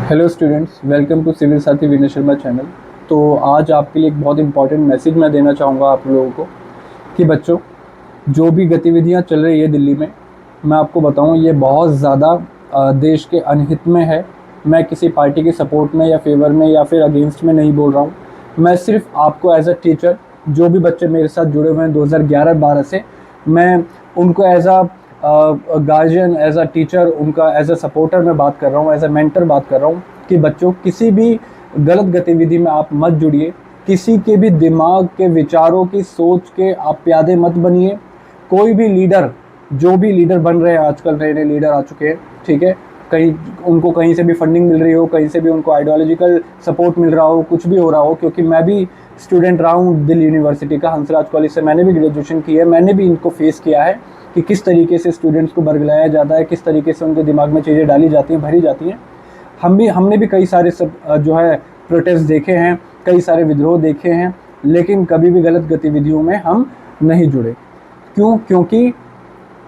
Hello students, welcome to civil Saathi Vinay Sharma channel. तो आज आपके लिए एक बहुत इंपॉर्टेंट मैसेज मैं देना चाहूँगा आप लोगों को कि बच्चों, जो भी गतिविधियाँ चल रही है दिल्ली में, मैं आपको बताऊँ ये बहुत ज़्यादा देश के अनहित में है। मैं किसी पार्टी के सपोर्ट में या फेवर में या फिर अगेंस्ट में नहीं बोल रहा हूँ। मैं सिर्फ आपको एज अ टीचर, जो भी बच्चे मेरे साथ जुड़े हुए हैं 2011-12 से, मैं उनको as a guardian, as a teacher, उनका एज अ सपोर्टर मैं बात कर रहा हूँ, एज अ मेंटर बात कर रहा हूँ कि बच्चों, किसी भी गलत गतिविधि में आप मत जुड़िए। किसी के भी दिमाग के विचारों की सोच के आप प्यादे मत बनिए। कोई भी लीडर, जो भी लीडर बन रहे हैं आजकल, नए नए लीडर आ चुके हैं, ठीक है, कहीं उनको कहीं से भी फंडिंग मिल रही हो, कहीं से भी उनको आइडियोलॉजिकल सपोर्ट मिल रहा हो, कुछ भी हो रहा हो, क्योंकि मैं भी स्टूडेंट रहा हूँ दिल्ली यूनिवर्सिटी का, हंसराज कॉलेज से मैंने भी ग्रेजुएशन की है। मैंने भी इनको फेस किया है कि किस तरीके से स्टूडेंट्स को बरगलाया जाता है, किस तरीके से उनके दिमाग में चीज़ें डाली जाती हैं, भरी जाती हैं। हमने भी कई सारे सब जो है प्रोटेस्ट देखे हैं, कई सारे विद्रोह देखे हैं, लेकिन कभी भी गलत गतिविधियों में हम नहीं जुड़े। क्यों? क्योंकि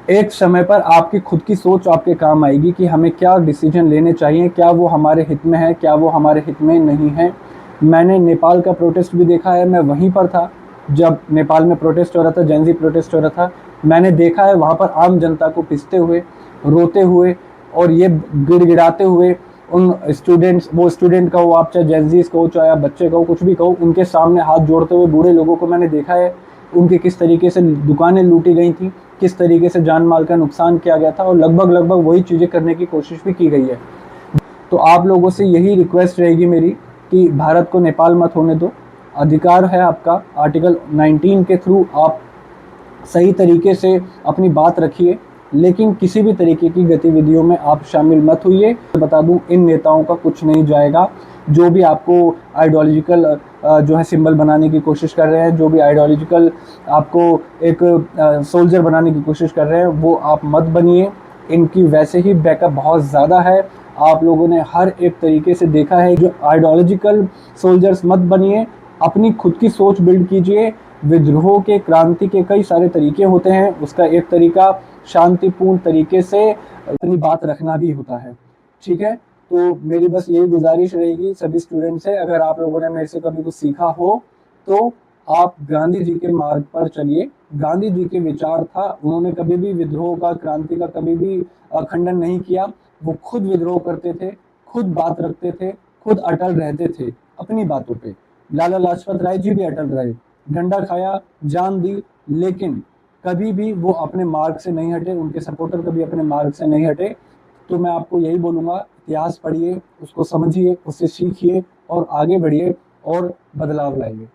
एक समय पर आपकी खुद की सोच आपके काम आएगी कि हमें क्या डिसीजन लेने चाहिए, क्या वो हमारे हित में है, क्या वो हमारे हित में नहीं है। मैंने नेपाल का प्रोटेस्ट भी देखा है, मैं वहीं पर था जब नेपाल में प्रोटेस्ट हो रहा था, जेन ज़ी प्रोटेस्ट हो रहा था। मैंने देखा है वहाँ पर आम जनता को पिसते हुए, रोते हुए और ये गिड़गिड़ाते हुए उन स्टूडेंट्स, वो स्टूडेंट का हो, आप चाहे जेन ज़ीज़ कहो, चाहे आप बच्चे कहो, कुछ भी कहो, उनके सामने हाथ जोड़ते हुए बूढ़े लोगों को मैंने देखा है। उनके किस तरीके से दुकानें लूटी गई थी, किस तरीके से जान माल का नुकसान किया गया था, और लगभग लगभग वही चीज़ें करने की कोशिश भी की गई है। तो आप लोगों से यही रिक्वेस्ट रहेगी मेरी कि भारत को नेपाल मत होने दो। अधिकार है आपका, आर्टिकल 19 के थ्रू आप सही तरीके से अपनी बात रखिए, लेकिन किसी भी तरीके की गतिविधियों में आप शामिल मत होइए। बता दूं, इन नेताओं का कुछ नहीं जाएगा। जो भी आपको आइडियोलॉजिकल जो है सिंबल बनाने की कोशिश कर रहे हैं, जो भी आइडियोलॉजिकल आपको एक सोल्जर बनाने की कोशिश कर रहे हैं, वो आप मत बनिए। इनकी वैसे ही बैकअप बहुत ज़्यादा है, आप लोगों ने हर एक तरीके से देखा है। जो आइडियोलॉजिकल सोल्जर्स मत बनिए, अपनी खुद की सोच बिल्ड कीजिए। विद्रोह के, क्रांति के कई सारे तरीके होते हैं, उसका एक तरीका शांतिपूर्ण तरीके से अपनी बात रखना भी होता है, ठीक है। तो मेरी बस यही गुजारिश रहेगी सभी स्टूडेंट से, अगर आप लोगों ने मेरे से कभी कुछ सीखा हो तो आप गांधी जी के मार्ग पर चलिए। गांधी जी के विचार था, उन्होंने कभी भी विद्रोह का, क्रांति का कभी भी खंडन नहीं किया। वो खुद विद्रोह करते थे, खुद बात रखते थे, खुद अटल रहते थे अपनी बातों पे। लाला लाजपत राय जी भी अटल रहे, डंडा खाया, जान दी, लेकिन कभी भी वो अपने मार्ग से नहीं हटे, उनके सपोर्टर कभी अपने मार्ग से नहीं हटे। तो मैं आपको यही बोलूँगा, इतिहास पढ़िए, उसको समझिए, उससे सीखिए और आगे बढ़िए और बदलाव लाइए।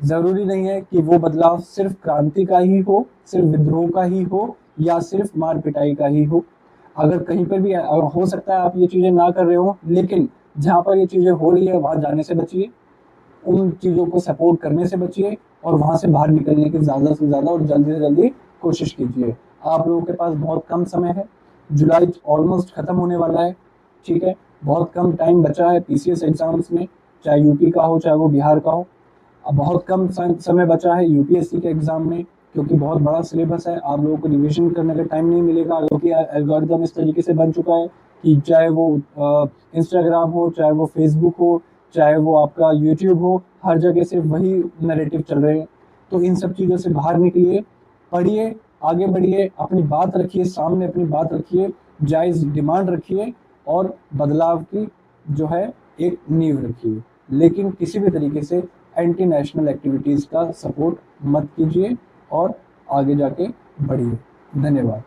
ज़रूरी नहीं है कि वो बदलाव सिर्फ क्रांति का ही हो, सिर्फ विद्रोह का ही हो, या सिर्फ मार पिटाई का ही हो। अगर कहीं पर भी हो सकता है आप ये चीज़ें ना कर रहे हो, लेकिन जहाँ पर ये चीज़ें हो रही है वहाँ जाने से बचिए, उन चीज़ों को सपोर्ट करने से बचिए और वहाँ से बाहर निकलने की ज़्यादा से ज़्यादा और जल्दी से जल्दी कोशिश कीजिए। आप लोगों के पास बहुत कम समय है, जुलाई ऑलमोस्ट ख़त्म होने वाला है, ठीक है। बहुत कम टाइम बचा है पीसीएस एग्जाम्स में, चाहे यूपी का हो चाहे वो बिहार का हो। अब बहुत कम समय बचा है यूपीएससी के एग्जाम में, क्योंकि बहुत बड़ा सिलेबस है। आप लोगों को रिविजन करने का टाइम नहीं मिलेगा, क्योंकि एल्गोरिथम इस तरीके से बन चुका है कि चाहे वो इंस्टाग्राम हो, चाहे वो फेसबुक हो, चाहे वो आपका यूट्यूब हो, हर जगह से वही नैरेटिव चल रहे हैं। तो इन सब चीज़ों से बाहर निकलिए, पढ़िए, आगे बढ़िए, अपनी बात रखिए, सामने अपनी बात रखिए, जायज़ डिमांड रखिए और बदलाव की जो है एक नींव रखिए। लेकिन किसी भी तरीके से एंटी नेशनल एक्टिविटीज़ का सपोर्ट मत कीजिए और आगे जाके बढ़िए। धन्यवाद।